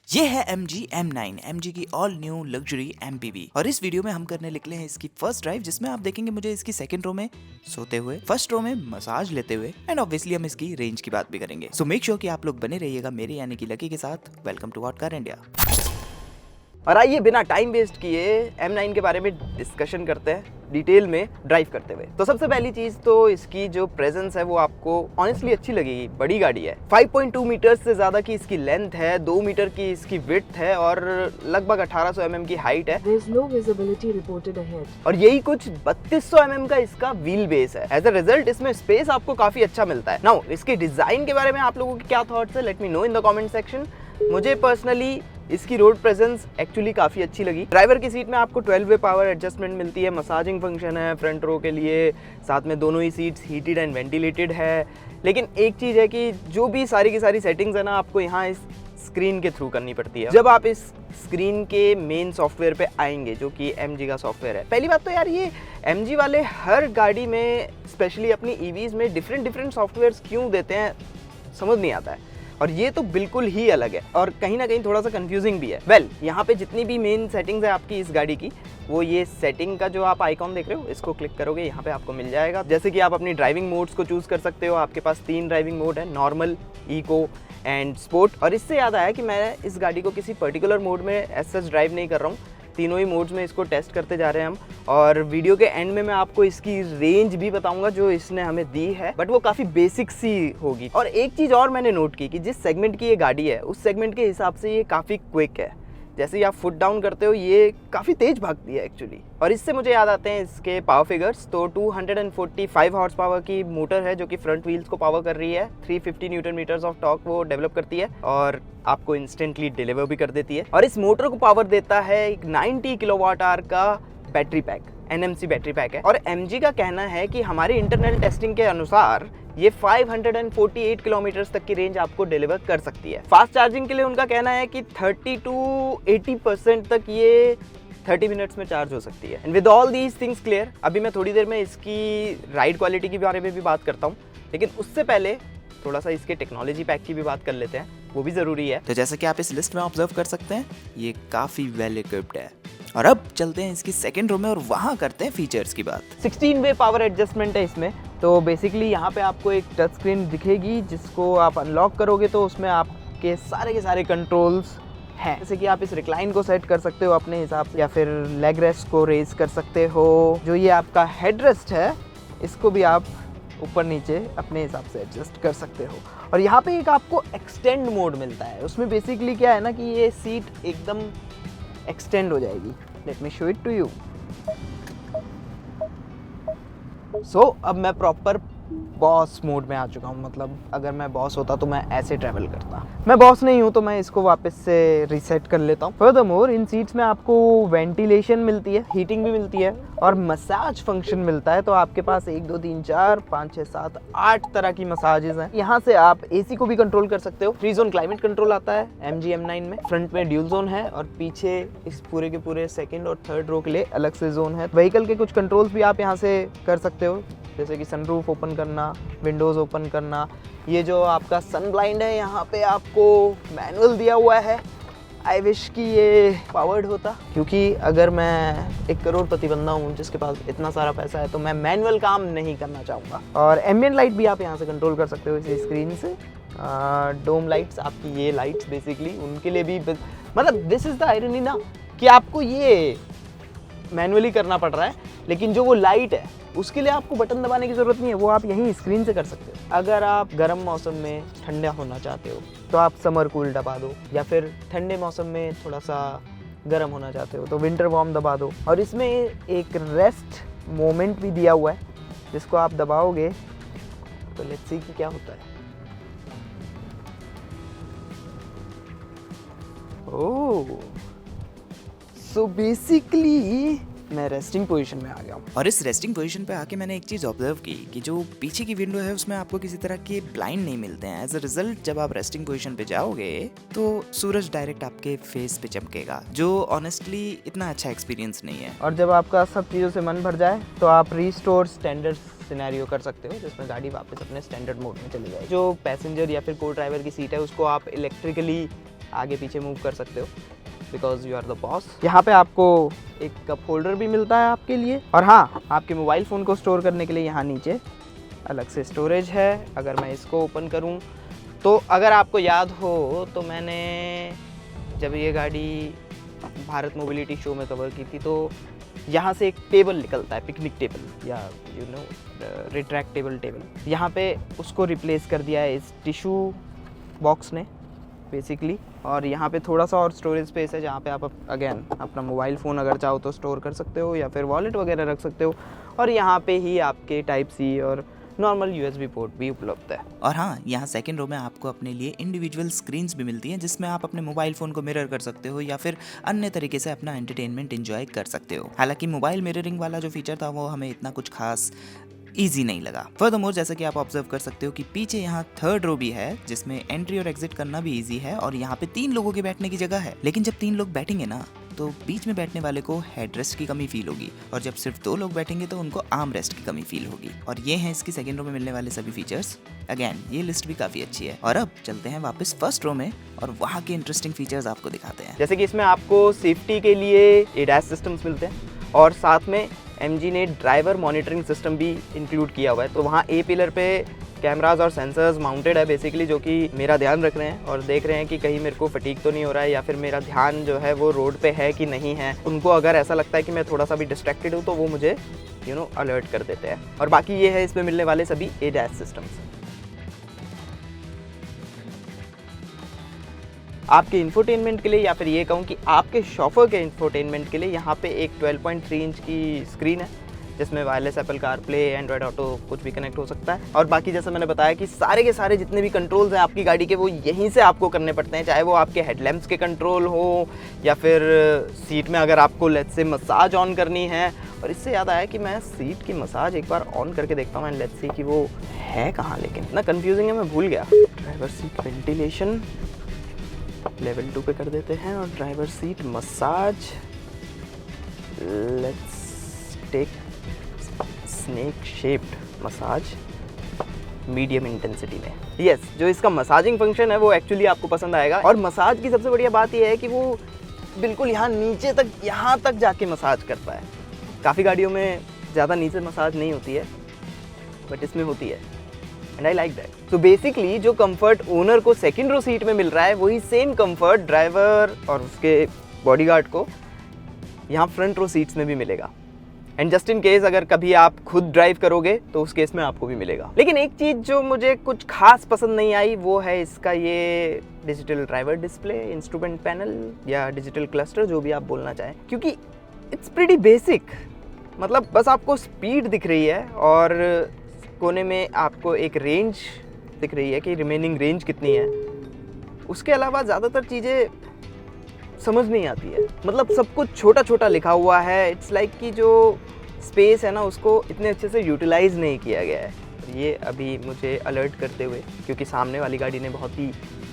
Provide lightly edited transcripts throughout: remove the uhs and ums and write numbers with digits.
ये है MG M9 MG की ऑल न्यू लग्जरी MPV और इस वीडियो में हम करने निकले हैं इसकी फर्स्ट ड्राइव, जिसमें आप देखेंगे मुझे इसकी सेकंड रो में सोते हुए, फर्स्ट रो में मसाज लेते हुए एंड ऑब्वियसली हम इसकी रेंज की बात भी करेंगे। सो मेक श्योर कि आप लोग बने रहिएगा मेरे यानी कि लकी के साथ। Welcome to Hot Car India. और आइए बिना टाइम वेस्ट किए M9 के बारे में डिस्कशन करते हैं डिटेल में ड्राइव करते हुए। तो सबसे पहली चीज़ तो इसकी जो प्रेजेंस है वो आपको ऑनेस्टली अच्छी लगेगी। बड़ी गाड़ी है, 5.2 मीटर से ज़्यादा की इसकी लेंथ है, 2 मीटर की इसकी विड्थ है और लगभग 1800 mm की हाइट है। No visibility reported ahead. और यही कुछ 3200 mm का इसका व्हील बेस है। एज अ रिजल्ट इसमें स्पेस आपको काफ़ी अच्छा मिलता है। नाउ इसके डिज़ाइन के बारे में आप लोगों के क्या थॉट्स है, let me know in the comment section. मुझे पर्सनली इसकी रोड प्रेजेंस एक्चुअली काफ़ी अच्छी लगी। ड्राइवर की सीट में आपको 12 वे पावर एडजस्टमेंट मिलती है, मसाजिंग फंक्शन है फ्रंट रो के लिए, साथ में दोनों ही सीट्स हीटेड एंड वेंटिलेटेड है। लेकिन एक चीज़ है कि जो भी सारी की सारी सेटिंग्स है ना, आपको यहाँ इस स्क्रीन के थ्रू करनी पड़ती है। जब आप इस स्क्रीन के मेन सॉफ्टवेयर पे आएंगे जो कि MG का सॉफ्टवेयर है, पहली बात तो यार ये MG वाले हर गाड़ी में स्पेशली अपनी EVs में डिफरेंट सॉफ्टवेयर्स क्यों देते हैं समझ नहीं आता है, और ये तो बिल्कुल ही अलग है और कहीं ना कहीं थोड़ा सा कंफ्यूजिंग भी है। यहाँ पे जितनी भी मेन सेटिंग्स है आपकी इस गाड़ी की, वो ये सेटिंग का जो आप आइकॉन देख रहे हो इसको क्लिक करोगे, यहाँ पे आपको मिल जाएगा। जैसे कि आप अपनी ड्राइविंग मोड्स को चूज कर सकते हो। आपके पास 3 ड्राइविंग मोड है, नॉर्मल, इको एंड स्पोर्ट। और इससे याद आया कि मैं इस गाड़ी को किसी पर्टिकुलर मोड में एज सच ड्राइव नहीं कर रहा हूँ, तीनों ही मोड्स में इसको टेस्ट करते जा रहे हैं हम। और वीडियो के एंड में मैं आपको इसकी रेंज भी बताऊंगा जो इसने हमें दी है, बट वो काफ़ी बेसिक सी होगी। और एक चीज़ और मैंने नोट की कि जिस सेगमेंट की ये गाड़ी है उस सेगमेंट के हिसाब से ये काफ़ी क्विक है। जैसे ही आप फुट डाउन करते हो ये काफ़ी तेज़ भागती है एक्चुअली। और इससे मुझे याद आते हैं इसके पावर फिगर्स। तो 245 हॉर्स पावर की मोटर है जो कि फ्रंट व्हील्स को पावर कर रही है, 350 न्यूटन मीटर्स ऑफ टॉर्क वो डेवलप करती है और आपको इंस्टेंटली डिलीवर भी कर देती है। और इस मोटर को पावर देता है एक 90 किलोवाट आवर का battery pack, NMC battery pack है। और MG का कहना है कि हमारी इंटरनल टेस्टिंग के अनुसार ये 548 किलोमीटर तक की रेंज आपको डिलीवर कर सकती है। फास्ट चार्जिंग के लिए उनका कहना है कि 30 to 80% तक ये 30 मिनट्स में चार्ज हो सकती है। And with all these things clear, अभी मैं थोड़ी देर में इसकी राइड क्वालिटी के बारे में भी बात करता हूँ, लेकिन उससे पहले थोड़ा सा इसके टेक्नोलॉजी पैक की भी बात कर लेते हैं, वो भी ज़रूरी है। तो जैसा कि आप इस लिस्ट में ऑब्जर्व कर सकते हैं, ये काफी वेल इक्विप्ड है। और अब चलते हैं इसकी सेकंड रो में और वहाँ करते हैं फीचर्स की बात। 16 वे पावर एडजस्टमेंट है इसमें। तो बेसिकली यहाँ पे आपको एक टच स्क्रीन दिखेगी जिसको आप अनलॉक करोगे तो उसमें आपके सारे के सारे कंट्रोल्स हैं। जैसे कि आप इस रिक्लाइन को सेट कर सकते हो अपने हिसाब से, या फिर लेग रेस्ट को रेज कर सकते हो। जो ये आपका हेड रेस्ट है इसको भी आप ऊपर नीचे अपने हिसाब से एडजस्ट कर सकते हो। और यहाँ पे एक आपको एक्सटेंड मोड मिलता है। उसमें बेसिकली क्या है ना कि ये सीट एकदम एक्सटेंड हो जाएगी। Let me show it to you. So अब मैं प्रॉपर बॉस मोड में आ चुका हूँ। मतलब अगर मैं बॉस होता तो मैं ऐसे ट्रैवल करता। मैं बॉस नहीं हूँ तो मैं इसको वापस से रीसेट कर लेता हूँ। फर्दरमोर इन सीट्स में आपको वेंटिलेशन मिलती है, हीटिंग भी मिलती है और मसाज फंक्शन मिलता है। तो आपके पास 1 2 3 4 5 6 7 8 तरह की मसाजेस हैं। यहाँ से आप AC को भी कंट्रोल कर सकते हो। 3 जोन क्लाइमेट कंट्रोल आता है MG M9 में। फ्रंट में ड्यूल जोन है और पीछे इस पूरे के पूरे सेकेंड और थर्ड रो के लिए अलग से जोन है। व्हीकल के कुछ कंट्रोल्स भी आप यहाँ से कर सकते हो, जैसे कि सनरूफ ओपन करना, विंडोज़ ओपन करना। ये जो आपका सन ब्लाइंड है यहाँ पे आपको मैनुअल दिया हुआ है। आई विश कि ये पावर्ड होता, क्योंकि अगर मैं एक करोड़पति बंदा हूँ जिसके पास इतना सारा पैसा है तो मैं मैनुअल काम नहीं करना चाहूँगा। और एम्बिएंट लाइट भी आप यहाँ से कंट्रोल कर सकते हो इसी स्क्रीन से। डोम लाइट्स, आपकी ये लाइट्स बेसिकली उनके लिए भी, मतलब दिस इज़ द आयरनी ना कि आपको ये मैनुअली करना पड़ रहा है, लेकिन जो वो लाइट है उसके लिए आपको बटन दबाने की ज़रूरत नहीं है, वो आप यहीं स्क्रीन से कर सकते हो। अगर आप गर्म मौसम में ठंडा होना चाहते हो तो आप समर कूल दबा दो, या फिर ठंडे मौसम में थोड़ा सा गर्म होना चाहते हो तो विंटर वार्म दबा दो। और इसमें एक रेस्ट मोमेंट भी दिया हुआ है जिसको आप दबाओगे तो लेट्स सी कि क्या होता है। ओह, सो बेसिकली मैं रेस्टिंग पोजीशन में आ गया हूँ। और इस रेस्टिंग पोजीशन पे आके मैंने एक चीज़ ऑब्जर्व की कि जो पीछे की विंडो है उसमें आपको किसी तरह के ब्लाइंड नहीं मिलते हैं। एज अ रिजल्ट जब आप रेस्टिंग पोजीशन पे जाओगे तो सूरज डायरेक्ट आपके फेस पे चमकेगा, जो ऑनेस्टली इतना अच्छा एक्सपीरियंस नहीं है। और जब आपका सब चीज़ों से मन भर जाए तो आप रीस्टोर स्टैंडर्ड सिनेरियो कर सकते हो, जिसमें गाड़ी वापस अपने स्टैंडर्ड मोड में चली जाए। जो पैसेंजर या फिर को ड्राइवर की सीट है उसको आप इलेक्ट्रिकली आगे पीछे मूव कर सकते हो because you are the boss. यहाँ पे आपको एक कप होल्डर भी मिलता है आपके लिए, और हाँ, आपके मोबाइल फ़ोन को स्टोर करने के लिए यहाँ नीचे अलग से स्टोरेज है। अगर मैं इसको ओपन करूँ तो अगर आपको याद हो तो मैंने जब ये गाड़ी भारत मोबिलिटी शो में कवर की थी तो यहाँ से एक टेबल निकलता है, पिकनिक टेबल या रिट्रैक्टेबल टेबल। यहाँ पे उसको रिप्लेस कर दिया है इस टिश्यू बॉक्स ने बेसिकली, और यहाँ पे थोड़ा सा और स्टोरेज स्पेस है जहाँ पे आप अगेन अपना मोबाइल फ़ोन अगर चाहो तो स्टोर कर सकते हो या फिर वॉलेट वगैरह रख सकते हो। और यहाँ पे ही आपके टाइप सी और नॉर्मल USB पोर्ट भी उपलब्ध है। और हाँ, यहाँ सेकंड रो में आपको अपने लिए इंडिविजुअल स्क्रीन्स भी मिलती हैं जिसमें आप अपने मोबाइल फ़ोन को मिरर कर सकते हो या फिर अन्य तरीके से अपना एंटरटेनमेंट एंजॉय कर सकते हो। हालांकि मोबाइल मिररिंग वाला जो फीचर था वो हमें इतना कुछ खास ईजी नहीं लगा। फर्दरमोर जैसा कि आप ऑब्जर्व कर सकते हो कि पीछे यहाँ थर्ड रो भी है जिसमें एंट्री और एग्जिट करना भी ईजी है, और यहाँ पे 3 लोगों के बैठने की जगह है। लेकिन जब 3 लोग बैठेंगे ना तो बीच में बैठने वाले को हेडरेस्ट की कमी फील होगी, और जब सिर्फ 2 लोग बैठेंगे तो उनको आर्म रेस्ट की कमी फील होगी। और ये हैं इसकी सेकंड रो में मिलने वाले सभी फीचर्स। अगेन ये लिस्ट भी काफी अच्छी है। और अब चलते हैं वापस फर्स्ट रो में और वहाँ के इंटरेस्टिंग फीचर्स आपको दिखाते हैं। जैसे कि इसमें आपको सेफ्टी के लिए ADAS सिस्टम्स मिलते हैं, और साथ में MG ने ड्राइवर मॉनिटरिंग सिस्टम भी इंक्लूड किया हुआ है। तो वहाँ A पिलर पे कैमराज और सेंसर्स माउंटेड है बेसिकली, जो कि मेरा ध्यान रख रहे हैं और देख रहे हैं कि कहीं मेरे को फटीक तो नहीं हो रहा है या फिर मेरा ध्यान जो है वो रोड पे है कि नहीं है। उनको अगर ऐसा लगता है कि मैं थोड़ा सा भी डिस्ट्रैक्टेड हूँ तो वो मुझे अलर्ट कर देते हैं। और बाकी ये है इसमें मिलने वाले सभी ADAS सिस्टम्स। आपके इंफोटेनमेंट के लिए या फिर ये कहूँ कि आपके शॉफर के इंफोटेनमेंट के लिए यहाँ पे एक 12.3 इंच की स्क्रीन है जिसमें wireless Apple CarPlay, Android auto कुछ भी कनेक्ट हो सकता है। और बाकी जैसे मैंने बताया कि सारे के सारे जितने भी कंट्रोल्स हैं आपकी गाड़ी के वो यहीं से आपको करने पड़ते हैं, चाहे वो आपके हेडलैम्प्स के कंट्रोल हो या फिर सीट में अगर आपको लेट्स से मसाज ऑन करनी है। और इससे याद आया कि मैं सीट की मसाज एक बार ऑन करके देखता हूँ, लेट्स सी कि वो है कहाँ, लेकिन इतना कन्फ्यूजिंग है मैं भूल गया। ड्राइवर सीट वेंटिलेशन लेवल 2 पे कर देते हैं, और driver seat massage let's take snake shaped massage medium intensity में। यस, जो इसका मसाजिंग फंक्शन है वो एक्चुअली आपको पसंद आएगा। और मसाज की सबसे बढ़िया बात यह है कि वो बिल्कुल यहाँ नीचे तक, यहाँ तक जाके मसाज करता है। काफ़ी गाड़ियों में ज़्यादा नीचे मसाज नहीं होती है बट इसमें होती है, एंड आई लाइक दैट। तो बेसिकली जो कंफर्ट ओनर को सेकंड रो सीट में मिल रहा है वही सेम कंफर्ट ड्राइवर और उसके बॉडीगार्ड को यहाँ फ्रंट रो सीट्स में भी मिलेगा। एंड जस्ट इन केस अगर कभी आप खुद ड्राइव करोगे तो उस केस में आपको भी मिलेगा। लेकिन एक चीज़ जो मुझे कुछ खास पसंद नहीं आई वो है इसका ये digital driver display, instrument panel या डिजिटल क्लस्टर, जो भी आप बोलना चाहें, क्योंकि इट्स प्रीटी बेसिक। मतलब बस आपको स्पीड दिख रही है और कोने में आपको एक रेंज दिख रही है कि रिमेनिंग रेंज कितनी है। उसके अलावा ज़्यादातर चीज़ें समझ नहीं आती है। मतलब सब कुछ छोटा छोटा लिखा हुआ है। इट्स लाइक कि जो स्पेस है ना उसको इतने अच्छे से यूटिलाइज नहीं किया गया है। ये अभी मुझे अलर्ट करते हुए, क्योंकि सामने वाली गाड़ी ने बहुत ही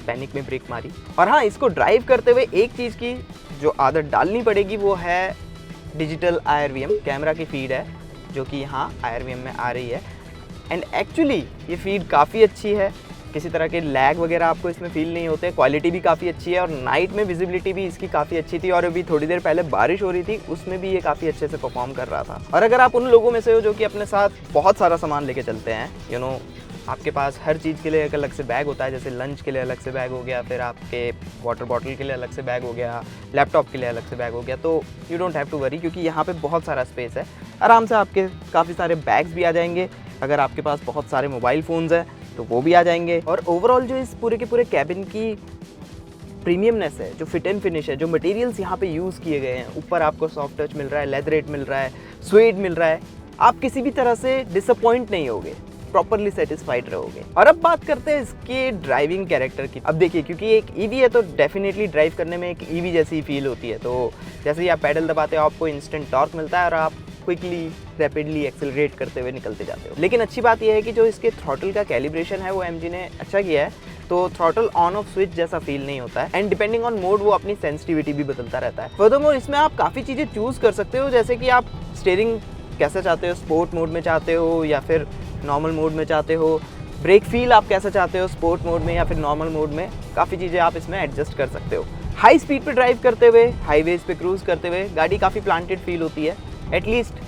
पैनिक में ब्रेक मारी। और हाँ, इसको ड्राइव करते हुए एक चीज़ की जो आदत डालनी पड़ेगी वो है डिजिटल IRVM कैमरा की फीड है, जो कि यहाँ IRVM में आ रही है। एंड एक्चुअली ये फीड काफ़ी अच्छी है, किसी तरह के लैग वगैरह आपको इसमें फील नहीं होते। क्वालिटी भी काफ़ी अच्छी है और नाइट में विजिबिलिटी भी इसकी काफ़ी अच्छी थी। और अभी थोड़ी देर पहले बारिश हो रही थी, उसमें भी ये काफ़ी अच्छे से परफॉर्म कर रहा था। और अगर आप उन लोगों में से हो जो कि अपने साथ बहुत सारा सामान लेके चलते हैं, आपके पास हर चीज़ के लिए एक अलग से बैग होता है, जैसे लंच के लिए अलग से बैग हो गया, फिर आपके वाटर बॉटल के लिए अलग से बैग हो गया, लैपटॉप के लिए अलग से बैग हो गया, तो you don't have to worry, क्योंकि यहाँ पे बहुत सारा स्पेस है। आराम से आपके काफ़ी सारे बैग्स भी आ जाएंगे। अगर आपके पास बहुत सारे मोबाइल फ़ोन्स हैं तो वो भी आ जाएंगे। और ओवरऑल जो इस पूरे के पूरे कैबिन की प्रीमियमनेस है, जो फिट एंड फिनिश है, जो मटेरियल्स यहाँ पे यूज़ किए गए हैं, ऊपर आपको सॉफ्ट टच मिल रहा है, लेदरेट मिल रहा है, स्वेड मिल रहा है, आप किसी भी तरह से डिसअपॉइंट नहीं होगे, प्रॉपरली सेटिस्फाइड रहोगे। और अब बात करते हैं इसके ड्राइविंग कैरेक्टर की। अब देखिए, क्योंकि एक ईवी है तो डेफिनेटली ड्राइव करने में एक ईवी जैसी फील होती है। तो जैसे ही आप पैडल दबाते हो आपको इंस्टेंट टॉर्क मिलता है और आप क्विकली रैपिडली एक्सेलरेट करते हुए निकलते जाते हो। लेकिन अच्छी बात यह है कि जो इसके थ्रॉटल का कैलिब्रेशन है वो MG ने अच्छा किया है, तो थ्रॉटल ऑन ऑफ स्विच जैसा फील नहीं होता है। एंड डिपेंडिंग ऑन मोड वो अपनी सेंसिटिविटी भी बदलता रहता है। फर्दरमोर इसमें आप काफ़ी चीज़ें चूज़ कर सकते हो, जैसे कि आप स्टीयरिंग कैसे चाहते हो, स्पोर्ट मोड में चाहते हो या फिर नॉर्मल मोड में चाहते हो, ब्रेक फील आप कैसा चाहते हो, स्पोर्ट मोड में या फिर नॉर्मल मोड में, काफ़ी चीज़ें आप इसमें एडजस्ट कर सकते हो। हाई स्पीड पे ड्राइव करते हुए, हाईवेज पे क्रूज करते हुए गाड़ी काफ़ी प्लांटेड फील होती है, एटलीस्ट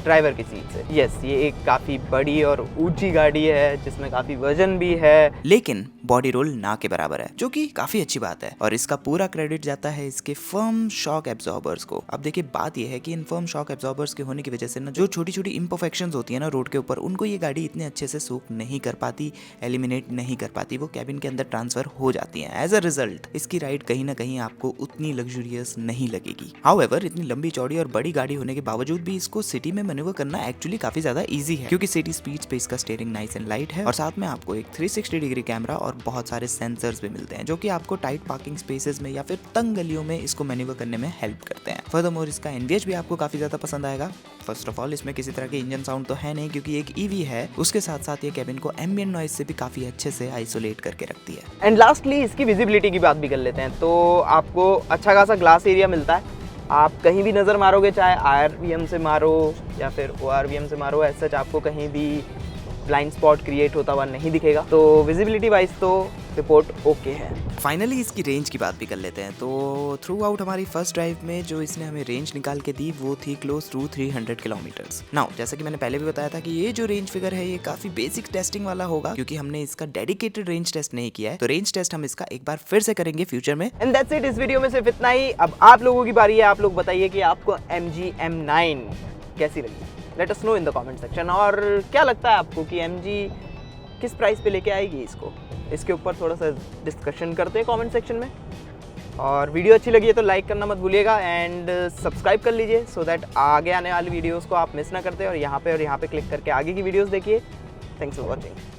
ड्राइवर की सीट से। यस, ये एक काफ़ी बड़ी और ऊंची गाड़ी है जिसमें काफ़ी वजन भी है, लेकिन बॉडी रोल ना के बराबर है, जो कि काफी अच्छी बात है। और इसका पूरा क्रेडिट जाता है इसके फर्म शॉक एब्जॉर्बर्स को। अब देखिए, बात यह है कि इन फर्म शॉक एब्जॉर्बर्स के होने की वजह से ना जो छोटी छोटी इम्परफेक्शंस होती है ना रोड के ऊपर, उनको ये गाड़ी इतने अच्छे से सूख नहीं कर पाती, एलिमिनेट नहीं कर पाती, वो कैबिन के अंदर ट्रांसफर हो जाती है। एज अ रिजल्ट इसकी राइड कहीं ना कहीं आपको उतनी लग्जरियस नहीं लगेगी। हाउएवर, इतनी लंबी चौड़ी और बड़ी गाड़ी होने के बावजूद भी इसको सिटी में मैन्यूवर करना एक्चुअली काफी ज्यादा इजी है, क्योंकि सिटी स्पीड पे इसका स्टीयरिंग नाइस एंड लाइट है और साथ में आपको एक 360 डिग्री कैमरा और बहुत सारे सेंसर्स भी मिलते हैं, जो कि आपको टाइट पार्किंग स्पेसेस में या फिर तंग गलियों में इसको मैन्यूवर करने में हेल्प करते हैं। फर्दरमोर, इसका एनवीएच भी आपको काफी ज्यादा पसंद आएगा। फर्स्ट ऑफ ऑल, इसमें किसी तरह के इंजन साउंड तो है नहीं, क्योंकि एक ईवी है। उसके साथ साथ ये कैबिन को एम्बिएंट नॉइज से भी काफी अच्छे से आइसोलेट करके रखती है। एंड लास्टली इसकी विजिबिलिटी की बात भी कर लेते हैं। तो आपको अच्छा खासा ग्लास एरिया मिलता है, आप कहीं भी नज़र मारोगे, चाहे आरवीएम से मारो या फिर ओआरवीएम से मारो, ऐसा आपको कहीं भी ब्लाइंड स्पॉट क्रिएट होता हुआ नहीं दिखेगा। तो विजिबिलिटी वाइज तो रिपोर्ट ओके है। फाइनली इसकी रेंज की बात भी कर लेते हैं। तो थ्रू आउट हमारी फर्स्ट ड्राइव में जो इसने हमें रेंज निकाल के दी वो थी क्लोज टू 300 किलोमीटर्स। नाउ, जैसा कि मैंने पहले भी बताया था कि ये जो रेंज फिगर है ये काफी बेसिक टेस्टिंग वाला होगा, क्योंकि हमने इसका डेडिकेटेड रेंज टेस्ट नहीं किया है। तो रेंज टेस्ट हम इसका एक बार फिर से करेंगे फ्यूचर में। एंड दैट्स इट, इस वीडियो में सिर्फ इतना ही। अब आप लोगों की बारी है, आप लोग बताइए कि आपको MG M9 कैसी लगी। Let us know in the comment section. और क्या लगता है आपको कि MG किस प्राइस पे लेके आएगी इसको, इसके ऊपर थोड़ा सा डिस्कशन करते हैं कमेंट सेक्शन में। और वीडियो अच्छी लगी है तो लाइक करना मत भूलिएगा एंड सब्सक्राइब कर लीजिए, सो दैट आगे आने वाली वीडियोस को आप मिस ना करते और यहाँ पे क्लिक करके आगे की वीडियोस देखिए। Thanks for watching.